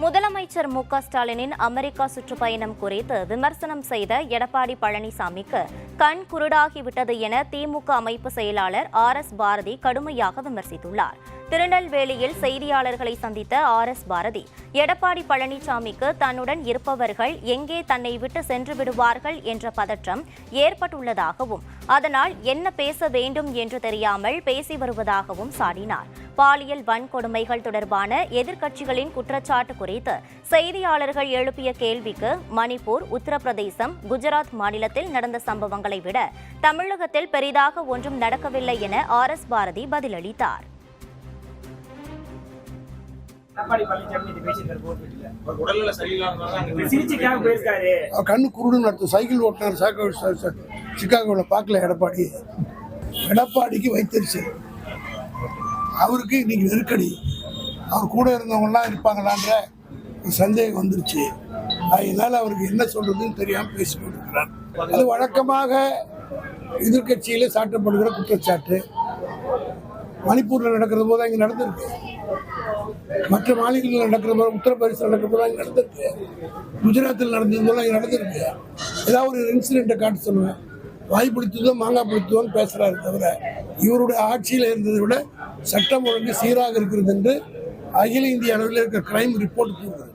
முதலமைச்சர் மு.க. ஸ்டாலினின் அமெரிக்கா சுற்றுப்பயணம் குறித்து விமர்சனம் செய்த எடப்பாடி பழனிசாமிக்கு கண் குருடாகிவிட்டது என திமுக அமைப்பு செயலாளர் ஆர்.எஸ். பாரதி கடுமையாக விமர்சித்துள்ளார். திருநெல்வேலியில் செய்தியாளர்களை சந்தித்த ஆர்.எஸ். பாரதி, எடப்பாடி பழனிசாமிக்கு தன்னுடன் இருப்பவர்கள் எங்கே தன்னை விட்டு சென்று விடுவார்கள் என்ற பதற்றம் ஏற்பட்டுள்ளதாகவும், அதனால் என்ன பேச வேண்டும் என்று தெரியாமல் பேசி வருவதாகவும் சாடினார். பாலியல் வன்கொடுமைகள் தொடர்பான எதிர்க்கட்சிகளின் குற்றச்சாட்டு குறித்து செய்தியாளர்கள் எழுப்பிய கேள்விக்கு, மணிப்பூர், உத்தரப்பிரதேசம், குஜராத் மாநிலத்தில் நடந்த சம்பவங்களை விட தமிழகத்தில் பெரிதாக ஒன்றும் நடக்கவில்லை என ஆர்.எஸ். பாரதி பதிலளித்தார். கண்ணு குருடுன்னு அர்த்தம். சைக்கிள் ஓட்டினார் சிக்காகோவில் பார்க்கல எடப்பாடிக்கு வைத்திருச்சு. அவருக்கு இன்னைக்கு நெருக்கடி. அவர் கூட இருந்தவங்கலாம் இருப்பாங்களான்ற சந்தேகம் வந்துருச்சு. அதனால அவருக்கு என்ன சொல்றதுன்னு தெரியாமல் பேசிக் கொண்டிருக்கிறார். அது வழக்கமாக எதிர்கட்சியில சாட்டப்படுகிற குற்றச்சாட்டு. மணிப்பூரில் நடக்கிறது போது இங்கே நடந்திருக்கு, மற்ற மாநிலங்களில் நடக்கிற போது, உத்தரப்பிரதேசத்தில் நடக்கிற போது இங்கே நடந்திருக்கு, குஜராத்தில் நடந்தது போல இங்கே நடந்திருக்கு. ஏதாவது ஒரு இன்சிடென்ட்டை காட்ட சொல்லுவேன். வாய் பிடித்ததோ மாங்காய் பிடித்ததோன்னு பேசுறாரு தவிர, இவருடைய ஆட்சியில் இருந்ததை விட சட்டம் ஒழுங்கு சீராக இருக்கிறது என்று அகில இந்திய அளவில் இருக்கிற கிரைம் ரிப்போர்ட் கூறுகிறது.